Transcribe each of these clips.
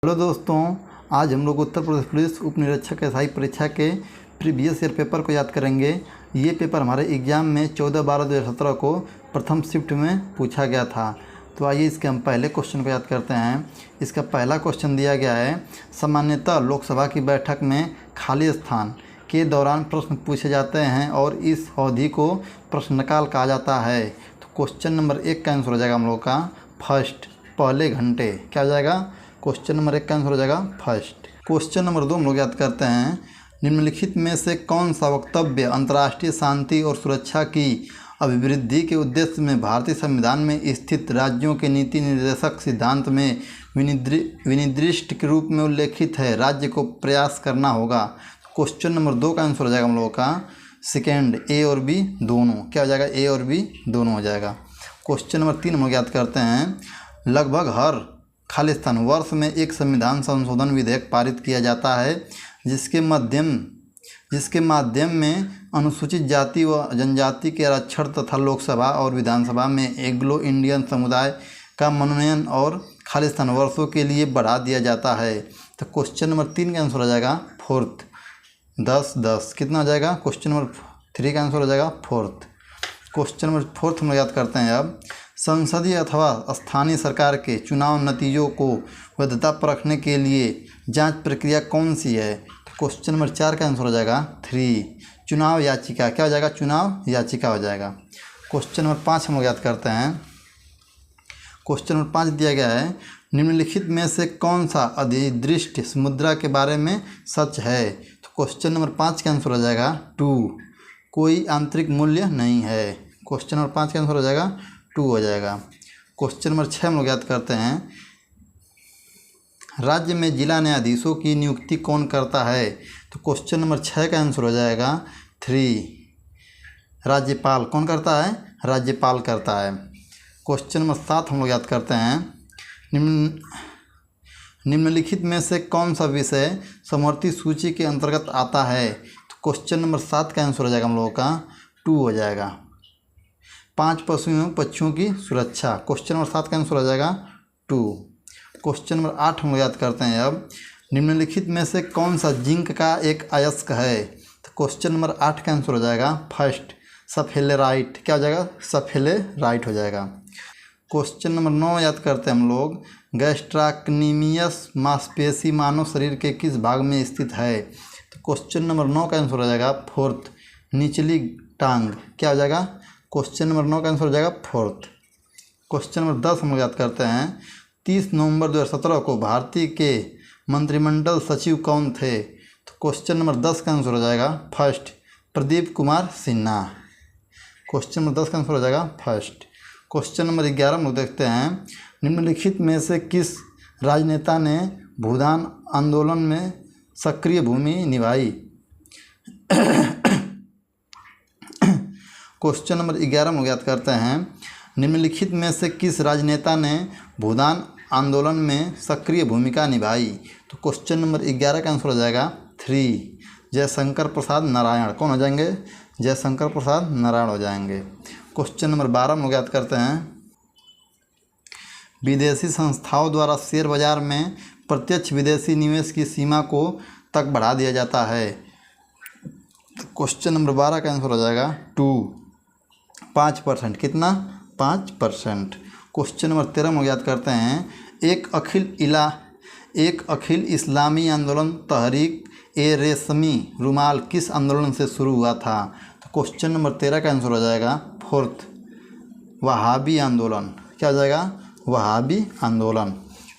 Hello दोस्तों, आज हम लोग उत्तर प्रदेश पुलिस उप निरीक्षक एसआई परीक्षा के प्रीवियस ईयर पेपर को याद करेंगे। ये पेपर हमारे एग्ज़ाम में 14/12/2017 को प्रथम शिफ्ट में पूछा गया था। तो आइए इसके हम पहले क्वेश्चन को याद करते हैं। इसका पहला क्वेश्चन दिया गया है, सामान्यतः लोकसभा की बैठक में खाली स्थान के दौरान प्रश्न पूछे जाते हैं और इस अवधि को प्रश्नकाल कहा जाता है। तो क्वेश्चन नंबर 1 का आंसर हो जाएगा हम लोग का फर्स्ट, पहले घंटे। क्या हो जाएगा? क्वेश्चन नंबर 1 का आंसर हो जाएगा फर्स्ट। क्वेश्चन नंबर 2 हम लोग याद करते हैं, निम्नलिखित में से कौन सा वक्तव्य अंतर्राष्ट्रीय शांति और सुरक्षा की अभिवृद्धि के उद्देश्य में भारतीय संविधान में स्थित राज्यों के नीति निर्देशक सिद्धांत में विनिर्दिष्ट के रूप में उल्लेखित है? राज्य को प्रयास करना होगा। क्वेश्चन नंबर 2 का आंसर हो जाएगा हम लोगों का सेकेंड, ए और बी दोनों। क्या हो जाएगा? ए और बी दोनों हो जाएगा। क्वेश्चन नंबर 3 हम लोग याद करते हैं, लगभग हर खालिस्तान वर्ष में एक संविधान संशोधन विधेयक पारित किया जाता है जिसके माध्यम में अनुसूचित जाति व जनजाति के आरक्षण तथा लोकसभा और विधानसभा में एंग्लो इंडियन समुदाय का मनोनयन और खालिस्तान वर्षों के लिए बढ़ा दिया जाता है। तो क्वेश्चन नंबर 3 का आंसर हो जाएगा फोर्थ, 10-10। कितना हो जाएगा? क्वेश्चन नंबर 3 का आंसर हो जाएगा फोर्थ। क्वेश्चन नंबर 4 हम लोग याद करते हैं अब, संसदीय अथवा स्थानीय सरकार के चुनाव नतीजों को वैधता परखने के लिए जांच प्रक्रिया कौन सी है? तो क्वेश्चन नंबर 4 का आंसर हो जाएगा 3, चुनाव याचिका। क्या हो जाएगा? चुनाव याचिका हो जाएगा। क्वेश्चन नंबर 5 हम लोग याद करते हैं। क्वेश्चन नंबर 5 दिया गया है, निम्नलिखित में से कौन सा अधिदृष्ट मुद्रा के बारे में सच है? तो क्वेश्चन नंबर 5 का आंसर हो जाएगा 2, कोई आंतरिक मूल्य नहीं है। क्वेश्चन नंबर 5 का आंसर हो जाएगा 2 हो जाएगा। क्वेश्चन नंबर 6 हम लोग याद करते हैं, राज्य में जिला न्यायाधीशों की नियुक्ति कौन करता है? तो क्वेश्चन नंबर 6 का आंसर हो जाएगा 3, राज्यपाल। कौन करता है? राज्यपाल करता है। क्वेश्चन नंबर 7 हम लोग याद करते हैं, निम्नलिखित में से कौन सा विषय समवर्ती सूची के अंतर्गत आता है? तो क्वेश्चन नंबर 7 का आंसर हो जाएगा हम लोगों का 2 हो जाएगा, 5 पशुओं की सुरक्षा। क्वेश्चन नंबर 7 का आंसर हो जाएगा 2। क्वेश्चन नंबर 8 हम लोग याद करते हैं अब, निम्नलिखित में से कौन सा जिंक का एक अयस्क है? तो क्वेश्चन नंबर 8 का आंसर हो जाएगा फर्स्ट, सल्फ्यूराइड। क्या हो जाएगा? सल्फ्यूराइड हो जाएगा। क्वेश्चन नंबर 9 याद करते हैं हम लोग, गैस्ट्रैक्टोमियस मांसपेशी मानव शरीर के किस भाग में स्थित है? तो क्वेश्चन नंबर 9 का आंसर हो जाएगा फोर्थ, निचली टांग। क्या हो जाएगा? क्वेश्चन नंबर 9 का आंसर हो जाएगा फोर्थ। क्वेश्चन नंबर 10 हम लोग याद करते हैं, 30 नवंबर 2017 को भारतीय के मंत्रिमंडल सचिव कौन थे? तो क्वेश्चन नंबर 10 का आंसर हो जाएगा first, Pradeep Kumar Sinha. Question number 10 का आंसर हो जाएगा फर्स्ट। क्वेश्चन नंबर 11 हम लोग देखते हैं, निम्नलिखित में से किस राजनेता ने भूदान आंदोलन में सक्रिय भूमिका निभाई? क्वेश्चन नंबर 11 हम लोग याद करते हैं, निम्नलिखित में से किस राजनेता ने भूदान आंदोलन में सक्रिय भूमिका निभाई? तो क्वेश्चन नंबर 11 का आंसर हो जाएगा 3, जयशंकर प्रसाद नारायण। कौन हो जाएंगे? जयशंकर प्रसाद नारायण हो जाएंगे। क्वेश्चन नंबर 12 हम लोग याद करते हैं, विदेशी संस्थाओं द्वारा शेयर बाजार में प्रत्यक्ष विदेशी निवेश की सीमा को तक बढ़ा दिया जाता है। क्वेश्चन नंबर 12 का आंसर हो जाएगा 2, 5%। कितना? 5%। क्वेश्चन नंबर 13 हम याद करते हैं, एक अखिल इस्लामी आंदोलन तहरीक ए रेशमी रुमाल किस आंदोलन से शुरू हुआ था? तो क्वेश्चन नंबर 13 का आंसर हो जाएगा फोर्थ, वहाबी आंदोलन। क्या हो जाएगा? वहाबी आंदोलन।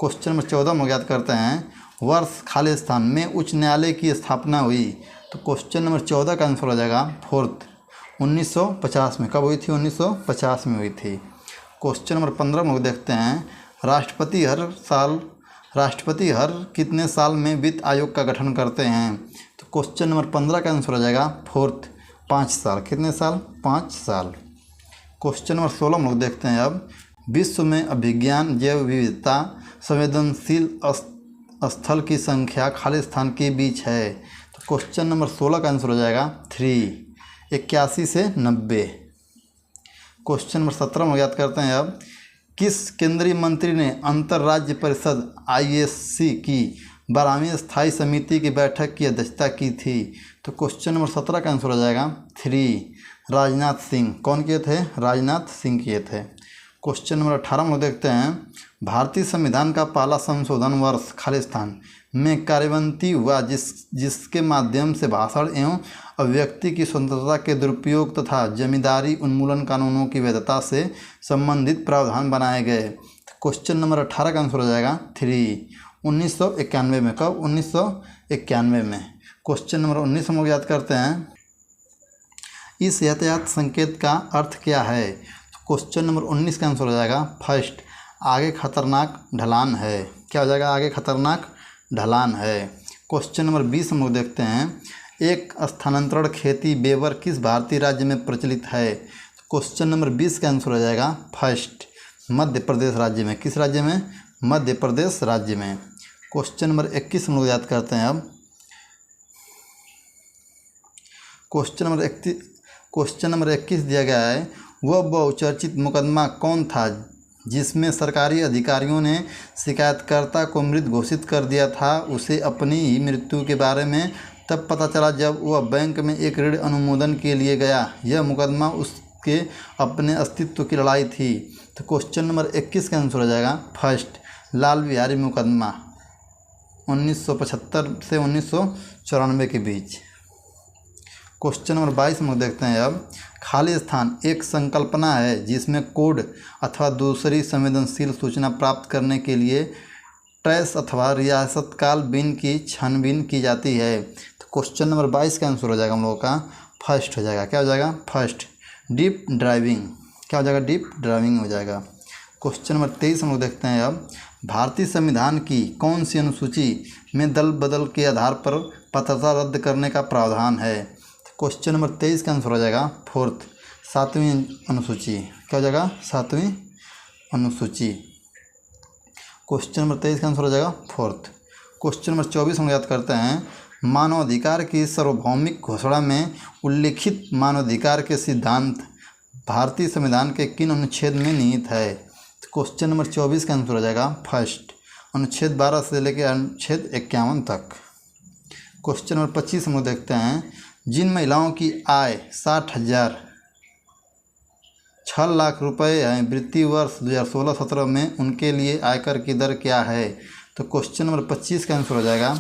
क्वेश्चन नंबर 14 हम याद करते हैं, वर्ष खालिस्तान में उच्च न्यायालय की स्थापना हुई? तो क्वेश्चन नंबर 14 का आंसर हो जाएगा फोर्थ, 1950 में। कब हुई थी? 1950 में हुई थी। क्वेश्चन नंबर 15 हम लोग देखते हैं, राष्ट्रपति हर कितने साल में वित्त आयोग का गठन करते हैं? तो क्वेश्चन नंबर 15 का आंसर हो जाएगा फोर्थ, 5 साल। कितने साल? 5 साल। क्वेश्चन नंबर 16 हम लोग देखते हैं अब, विश्व में अभिज्ञान जैव विविधता संवेदनशील स्थल की संख्या खालिस्तान के बीच है? तो क्वेश्चन नंबर 16 का आंसर हो जाएगा 3, 81 से 90। क्वेश्चन नंबर 17 हम याद करते हैं अब, किस केंद्रीय मंत्री ने अंतर्राज्य परिषद ISC की 12वीं स्थायी समिति की बैठक की अध्यक्षता की थी? तो क्वेश्चन नंबर 17 का आंसर हो जाएगा 3, राजनाथ सिंह। कौन किए थे? राजनाथ सिंह किए थे। क्वेश्चन नंबर 18 में देखते हैं, भारतीय संविधान का पहला संशोधन वर्ष खालिस्तान में कार्यवंती हुआ जिसके माध्यम से भाषण एवं अभिव्यक्ति की स्वतंत्रता के दुरुपयोग तथा जमींदारी उन्मूलन कानूनों की वैधता से संबंधित प्रावधान बनाए गए। क्वेश्चन नंबर 18 का आंसर हो जाएगा 3, 1991 में। कब? 1991 में। क्वेश्चन नंबर 19 हम लोग याद करते हैं, इस यातायात संकेत का अर्थ क्या है? तो क्वेश्चन नंबर 19 का आंसर हो जाएगा फर्स्ट, आगे खतरनाक ढलान है। क्या हो जाएगा? आगे खतरनाक ढलान है। क्वेश्चन नंबर 20 हम लोग देखते हैं, एक स्थानांतरण खेती वेबर किस भारतीय राज्य में प्रचलित है? तो क्वेश्चन नंबर 20 का आंसर हो जाएगा फर्स्ट, मध्य प्रदेश राज्य में। किस राज्य में? मध्य प्रदेश राज्य में। क्वेश्चन नंबर 21 हम लोग याद करते हैं अब। क्वेश्चन नंबर 21 दिया गया है, वह बहुचर्चित मुकदमा कौन था जिसमें सरकारी अधिकारियों ने शिकायतकर्ता को मृत घोषित कर दिया था? उसे अपनी ही मृत्यु के बारे में तब पता चला जब वह बैंक में एक ऋण अनुमोदन के लिए गया। यह मुकदमा उसके अपने अस्तित्व की लड़ाई थी। तो क्वेश्चन नंबर 21 का आंसर हो जाएगा फर्स्ट, लाल बिहारी मुकदमा 1975 से 1994 के बीच। क्वेश्चन नंबर 22 हम लोग देखते हैं अब, खाली स्थान एक संकल्पना है जिसमें कोड अथवा दूसरी संवेदनशील सूचना प्राप्त करने के लिए ट्रेस अथवा रियासत काल बिन की छानबीन की जाती है। तो क्वेश्चन नंबर 22 का आंसर हो जाएगा हम लोगों का फर्स्ट हो जाएगा। क्या हो जाएगा? First, deep driving. क्या हो जाएगा? डीप ड्राइविंग हो जाएगा। क्वेश्चन नंबर 23 हम लोग देखते हैं अब, भारतीय संविधान की कौन सी अनुसूची में दल बदल के आधार पर पात्रता रद्द करने का प्रावधान है? क्वेश्चन नंबर 23 का आंसर हो जाएगा फोर्थ, 7वीं अनुसूची। क्या हो जाएगा? 7वीं अनुसूची। क्वेश्चन नंबर 23 का आंसर हो जाएगा फोर्थ। क्वेश्चन नंबर 24 हम याद करते हैं, मानवाधिकार की सार्वभौमिक घोषणा में उल्लिखित मानवाधिकार के सिद्धांत भारतीय संविधान के किन अनुच्छेद में निहित है? तो क्वेश्चन नंबर 24 का आंसर हो जाएगा फर्स्ट, अनुच्छेद 12 से लेकर अनुच्छेद 51 तक। क्वेश्चन नंबर 25 हम लोग देखते हैं, जिन महिलाओं की आय 60,000 6 लाख रुपए है वित्तीय वर्ष 2016-17 में उनके लिए आयकर की दर क्या है? तो क्वेश्चन नंबर 25 का आंसर हो जाएगा,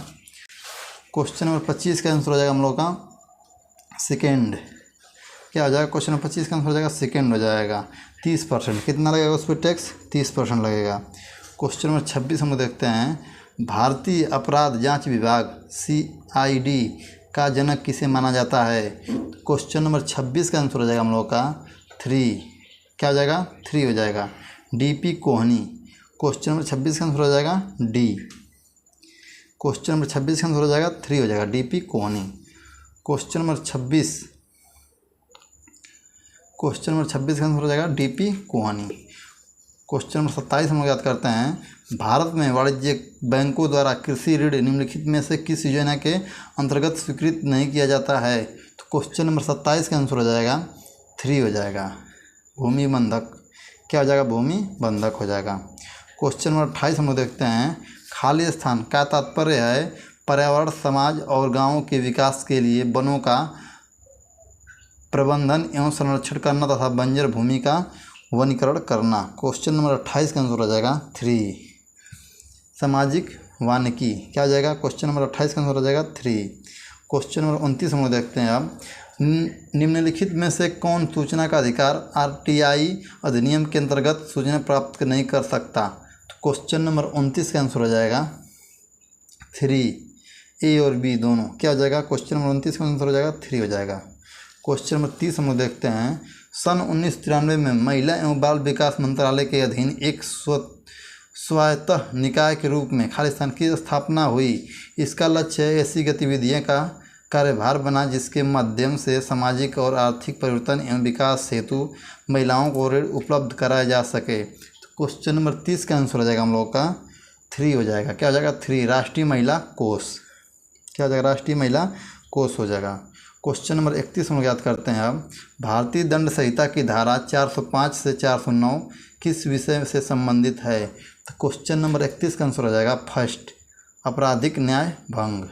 क्वेश्चन नंबर 25 का आंसर हो जाएगा हम लोग का सेकेंड। क्या हो जाएगा? क्वेश्चन नंबर 25 का आंसर हो जाएगा सेकेंड हो जाएगा। 30%। कितना लगेगा उस पर टैक्स? 30% लगेगा। क्वेश्चन नंबर 26 हम लोग देखते हैं, भारतीय अपराध जांच विभाग CID का जनक किसे माना जाता है? क्वेश्चन नंबर 26 का आंसर हो जाएगा हम लोग का 3। क्या हो जाएगा? 3 हो जाएगा, DP कोहनी। क्वेश्चन नंबर 26 का आंसर हो जाएगा D। क्वेश्चन नंबर 26 का आंसर हो जाएगा 3 हो जाएगा, DP कोहनी। क्वेश्चन नंबर 26 का आंसर हो जाएगा DP कोहनी। क्वेश्चन नंबर 27 हम लोग याद करते हैं, भारत में वाणिज्यिक बैंकों द्वारा कृषि ऋण निम्नलिखित में से किस योजना के अंतर्गत स्वीकृत नहीं किया जाता है? तो क्वेश्चन नंबर 27 का आंसर हो जाएगा 3 हो जाएगा, भूमि बंधक। क्या हो जाएगा? भूमि बंधक हो जाएगा। क्वेश्चन नंबर 28 हम लोग देखते हैं, खाली स्थान का तात्पर्य है पर्यावरण, समाज और गाँवों के विकास के लिए वनों का प्रबंधन एवं संरक्षण करना तथा बंजर भूमि का वनीकरण करना। क्वेश्चन नंबर 28 का आंसर हो जाएगा 3, सामाजिक वानिकी। क्या हो जाएगा? क्वेश्चन नंबर 28 का आंसर हो जाएगा 3। क्वेश्चन नंबर 29 हम लोग देखते हैं अब, निम्नलिखित में से कौन सूचना का अधिकार RTI अधिनियम के अंतर्गत सूचना प्राप्त नहीं कर सकता? तो क्वेश्चन नंबर 29 का आंसर हो जाएगा 3, A और B दोनों। क्या हो जाएगा? क्वेश्चन नंबर 29 का आंसर हो जाएगा 3 हो जाएगा। क्वेश्चन नंबर 30 हम लोग देखते हैं, सन 1993 में महिला एवं बाल विकास मंत्रालय के अधीन एक स्वायत्त निकाय के रूप में खालिस्तान की स्थापना हुई। इसका लक्ष्य ऐसी गतिविधियां का कार्यभार बना जिसके माध्यम से सामाजिक और आर्थिक परिवर्तन एवं विकास हेतु महिलाओं को ऋण उपलब्ध कराया जा सके। तो क्वेश्चन नंबर 30 का आंसर हो जाएगा हम लोग का 3 हो जाएगा। क्या हो जाएगा? 3, राष्ट्रीय महिला कोष। क्या हो जाएगा? राष्ट्रीय महिला कोष हो जाएगा। क्वेश्चन नंबर 31 हम लोग याद करते हैं अब, भारतीय दंड संहिता की धारा 405 से 409 किस विषय से संबंधित है? तो क्वेश्चन नंबर 31 का आंसर हो जाएगा फर्स्ट, आपराधिक न्याय भंग।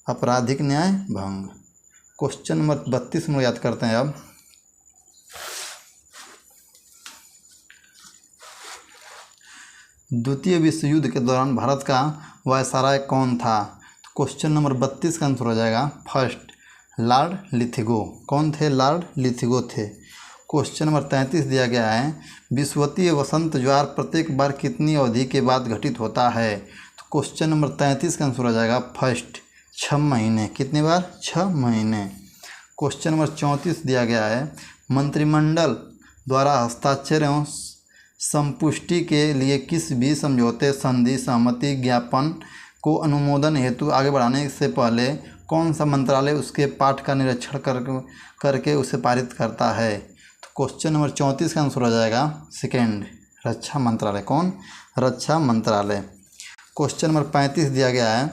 आपराधिक न्याय भंग। क्वेश्चन नंबर 32 में याद करते हैं अब। द्वितीय विश्व युद्ध के दौरान भारत का वायसराय कौन था? तो क्वेश्चन नंबर 32 का आंसर हो जाएगा फर्स्ट, लॉर्ड लिथिगो। कौन थे? लॉर्ड लिथिगो थे। क्वेश्चन नंबर 33 दिया गया है, विषुवतीय वसंत ज्वार प्रत्येक बार कितनी अवधि के बाद घटित होता है? तो क्वेश्चन नंबर 33 का आंसर हो जाएगा फर्स्ट, 6 महीने। कितनी बार? 6 महीने। क्वेश्चन नंबर 34 दिया गया है, मंत्रिमंडल द्वारा हस्ताक्षर एवं संपुष्टि के लिए किस भी समझौते, संधि, सहमति, ज्ञापन को अनुमोदन हेतु आगे बढ़ाने से पहले कौन सा मंत्रालय उसके पाठ का निरीक्षण करके उसे पारित करता है? तो क्वेश्चन नंबर 34 का आंसर हो जाएगा सेकेंड, रक्षा मंत्रालय। कौन? रक्षा मंत्रालय। क्वेश्चन नंबर 35 दिया गया है,